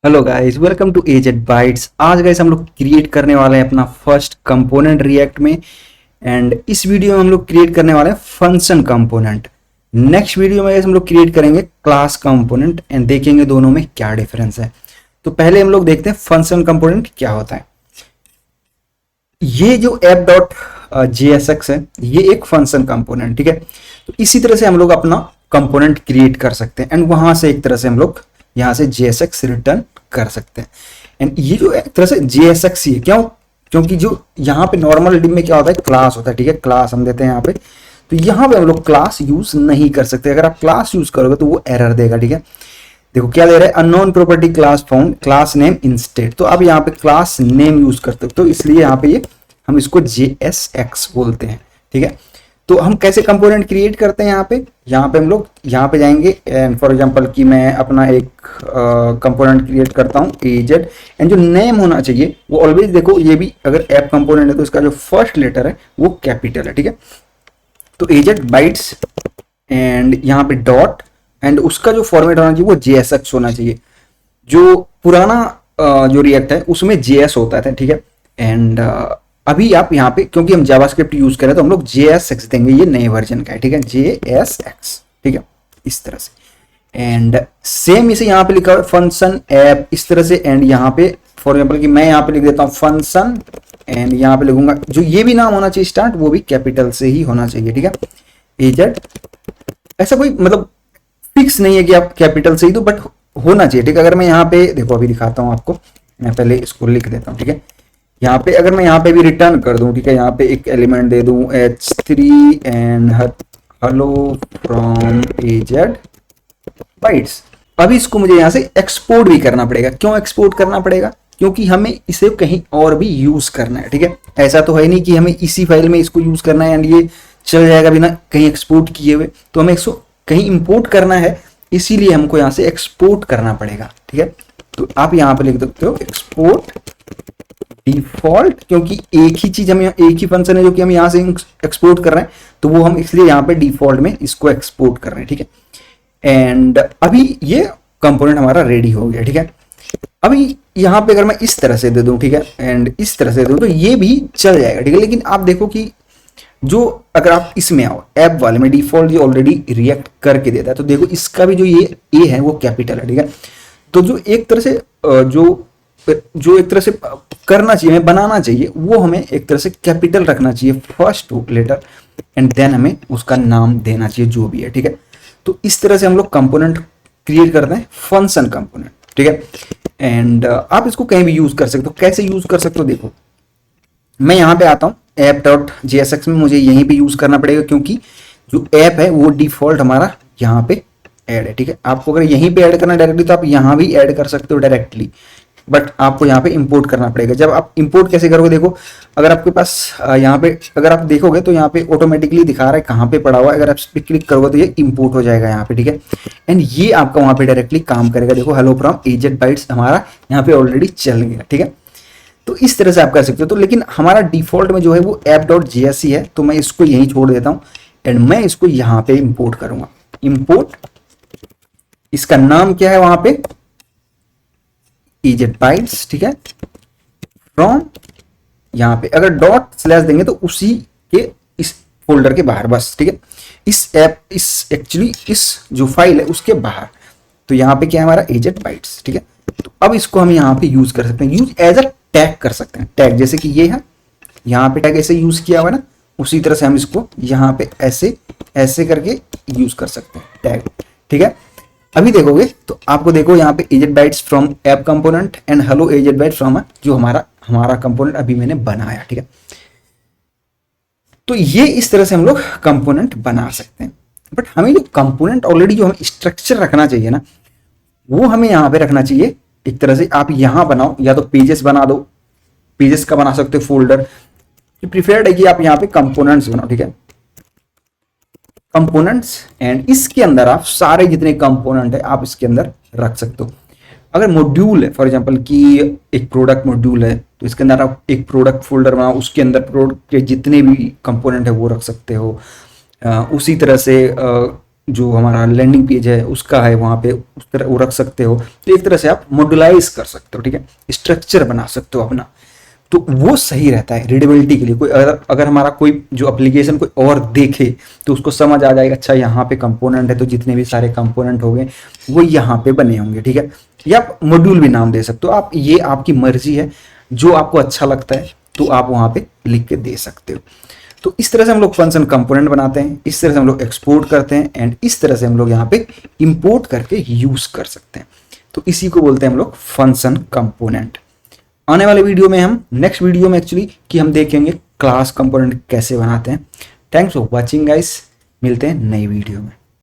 Hello guys, welcome to AZ bytes. आज guys हम लोग क्रिएट करने वाले हैं अपना फर्स्ट कंपोनेंट रिएक्ट में। एंड इस वीडियो में हम लोग क्रिएट करने वाले हैं फंक्शन कंपोनेंट। नेक्स्ट वीडियो में हम लोग क्रिएट करेंगे क्लास कंपोनेंट एंड देखेंगे दोनों में क्या डिफरेंस है। तो पहले हम लोग देखते हैं फंक्शन कंपोनेंट क्या होता है। ये जो ऐप डॉट JSX है, ये एक फंक्शन कंपोनेंट, ठीक है। तो इसी तरह से हम लोग अपना कंपोनेंट क्रिएट कर सकते हैं एंड वहां से एक तरह से हम लोग यहाँ से JSX रिटर्न कर सकते हैं। एंड ये जो एक तरह से JSX ही है, क्यों? क्योंकि जो यहाँ पे नॉर्मल डिम में क्या होता है, क्लास होता है, ठीक है। क्लास हम देते हैं यहाँ पे, तो यहाँ पे हम लोग क्लास यूज नहीं कर सकते। अगर आप क्लास यूज करोगे तो वो एरर देगा, ठीक है। देखो क्या दे रहा है, unknown property class found class name instead. तो अब यहाँ पे क्लास नेम यूज करते हो, तो इसलिए यहाँ पे ये हम इसको JSX बोलते हैं, ठीक है। तो हम कैसे कंपोनेंट क्रिएट करते हैं यहाँ पे हम लोग यहाँ पे जाएंगे एंड फॉर एग्जांपल कि मैं अपना एक कंपोनेंट क्रिएट करता हूँ एजेड। एंड जो नेम होना चाहिए वो ऑलवेज, देखो ये भी अगर ऐप कंपोनेंट है तो इसका जो फर्स्ट लेटर है वो कैपिटल है, ठीक है। तो एजेड बाइट्स एंड यहाँ पे डॉट एंड उसका जो फॉर्मेट होना चाहिए वो JSX होना चाहिए। जो पुराना जो रिएक्ट है उसमें JS होता था, ठीक है। एंड अभी आप यहाँ पे क्योंकि हम जावास्क्रिप्ट यूज करें तो हम लोग JSX देंगे, ये नए वर्जन का है, ठीक है, JSX, ठीक है, इस तरह से। एंड सेम इसे यहाँ पे लिखा हुआ है फंक्शन ऐप इस तरह से। एंड यहाँ पे फॉर एग्जाम्पल कि मैं यहाँ पे लिख देता हूँ फंक्शन एंड यहाँ पे लिखूंगा जो ये भी नाम होना चाहिए स्टार्ट, वो भी कैपिटल से ही होना चाहिए, ठीक है, एजेड। ऐसा कोई मतलब फिक्स नहीं है कि आप कैपिटल से ही, तो बट होना चाहिए, ठीक है। अगर मैं यहाँ पे देखो अभी दिखाता हूँ आपको, मैं पहले इसको लिख देता हूँ, ठीक है। यहाँ पे अगर मैं यहाँ पे भी रिटर्न कर दूं, ठीक है, यहाँ पे एक एलिमेंट दे दूं H3 and hello from AZ bytes. अभी इसको मुझे यहाँ से एक्सपोर्ट भी करना पड़ेगा। क्यों एक्सपोर्ट करना पड़ेगा? क्योंकि हमें इसे कहीं और भी यूज करना है, ठीक है। ऐसा तो है नहीं कि हमें इसी फाइल में इसको यूज करना है एंड ये चल जाएगा बिना कहीं एक्सपोर्ट किए हुए। तो हमें इसको कहीं इंपोर्ट करना है, इसीलिए हमको यहाँ से एक्सपोर्ट करना पड़ेगा, ठीक है। तो आप यहाँ पे लिख सकते हो एक्सपोर्ट डिफॉल्ट, क्योंकि एक ही चीज हम एक ही फंक्शन है जो कि हम यहाँ से एक्सपोर्ट कर रहे हैं, तो वो हम इसलिए यहाँ पे डिफॉल्ट में इसको एक्सपोर्ट कर रहे हैं, ठीक है। एंड अभी ये कंपोनेंट हमारा रेडी हो गया, ठीक है। अभी यहाँ पे अगर मैं इस तरह से दे दूं, ठीक है, एंड इस तरह से दे दूं तो ये भी चल जाएगा, ठीक है। लेकिन आप देखो कि जो अगर आप इसमें आओ ऐप वाले में, डिफॉल्ट ये ऑलरेडी रिएक्ट करके देता है, तो देखो इसका भी जो ये ए है वो कैपिटल है, ठीक है। तो जो एक तरह से जो एक तरह से करना चाहिए, हमें बनाना चाहिए, वो हमें एक तरह से कैपिटल रखना चाहिए फर्स्ट लेटर एंड देन हमें उसका नाम देना चाहिए जो भी है, ठीक है। तो इस तरह से हम लोग कंपोनेंट क्रिएट करते हैं, फंक्शन कंपोनेंट, ठीक है। एंड आप इसको कहीं भी यूज कर सकते हो। कैसे यूज कर सकते हो? देखो मैं यहाँ पे आता हूँ ऐप डॉट JSX में, मुझे यहीं पे यूज करना पड़ेगा क्योंकि जो ऐप है वो डिफॉल्ट हमारा यहाँ पे ऐड है, ठीक है। आपको अगर यहीं पे ऐड करना डायरेक्टली तो आप यहाँ भी ऐड कर सकते हो डायरेक्टली, बट आपको यहाँ पे इंपोर्ट करना पड़ेगा। जब आप इंपोर्ट कैसे करोगे, देखो अगर आपके पास यहाँ पे अगर आप देखोगे तो यहाँ पे ऑटोमेटिकली दिखा रहा है कहाँ पे पड़ा हुआ है। अगर आप इस पर क्लिक करोगे तो ये इंपोर्ट हो जाएगा यहाँ पे, ठीक है। एंड ये आपका वहाँ पे डायरेक्टली काम करेगा। देखो हेलो फ्रॉम एजेड बाइट्स हमारा यहाँ पे ऑलरेडी चल गया, ठीक है। तो इस तरह से आप कर सकते हो। तो लेकिन हमारा डिफॉल्ट में जो है वो ऐप डॉट JS है, तो मैं इसको यहीं छोड़ देता हूँ एंड मैं इसको यहाँ पे इंपोर्ट करूंगा। इंपोर्ट, इसका नाम क्या है वहां पे, एजेड बाइट्स, ठीक है, फ्रॉम। यहाँ पे अगर डॉट स्लैश देंगे तो उसी के इस फोल्डर के बाहर, बस, ठीक है। इस एक्चुअली इस जो फाइल है उसके बाहर। तो यहाँ पे क्या है हमारा एजेड बाइट्स, ठीक है। तो अब इसको हम यहाँ पे यूज कर सकते हैं, यूज एज अ टैग कर सकते हैं। टैग जैसे कि ये है, यहाँ पे टैग ऐसे यूज किया हुआ है ना, उसी तरह से हम इसको यहाँ पे ऐसे ऐसे करके यूज कर सकते हैं टैग, ठीक है। अभी देखोगे तो आपको देखो यहाँ पे AZ bytes from app component and hello AZ bytes from जो हमारा कंपोनेंट अभी मैंने बनाया, ठीक है। तो ये इस तरह से हम लोग कंपोनेंट बना सकते हैं। बट हमें जो कंपोनेंट ऑलरेडी जो हमें स्ट्रक्चर रखना चाहिए ना, वो हमें यहाँ पे रखना चाहिए एक तरह से। आप यहाँ बनाओ, या तो पेजेस बना दो, पेजेस का बना सकते हो फोल्डर। प्रिफर्ड है कि आप यहाँ पे कंपोनेंट्स बनाओ, ठीक है, कंपोनेंट्स। एंड इसके अंदर आप सारे जितने कंपोनेंट है आप इसके अंदर रख सकते हो। अगर मॉड्यूल है फॉर एग्जांपल कि एक प्रोडक्ट मॉड्यूल है, तो इसके अंदर आप एक प्रोडक्ट फोल्डर बनाओ, उसके अंदर प्रोडक्ट के जितने भी कंपोनेंट है वो रख सकते हो। उसी तरह से जो हमारा लैंडिंग पेज है उसका है वहाँ पे उस तरह वो रख सकते हो। तो एक तरह से आप मॉड्यूलाइज कर सकते हो, ठीक है, स्ट्रक्चर बना सकते हो अपना, तो वो सही रहता है रीडेबिलिटी के लिए। कोई अगर हमारा कोई जो एप्लीकेशन कोई और देखे तो उसको समझ आ जाएगा, अच्छा यहाँ पे कंपोनेंट है तो जितने भी सारे कंपोनेंट हो गए वो यहाँ पे बने होंगे, ठीक है। या आप मॉड्यूल भी नाम दे सकते हो, आप ये आपकी मर्जी है, जो आपको अच्छा लगता है तो आप वहाँ पे लिख के दे सकते हो। तो इस तरह से हम लोग फंक्शन कंपोनेंट बनाते हैं, इस तरह से हम लोग एक्सपोर्ट करते हैं, एंड इस तरह से हम लोग यहाँ पे इंपोर्ट करके यूज कर सकते हैं। तो इसी को बोलते हैं हम लोग फंक्शन कंपोनेंट। आने वाले वीडियो में हम नेक्स्ट वीडियो में एक्चुअली कि हम देखेंगे क्लास कंपोनेंट कैसे बनाते हैं। थैंक्स फॉर वॉचिंग गाइस, मिलते हैं नई वीडियो में।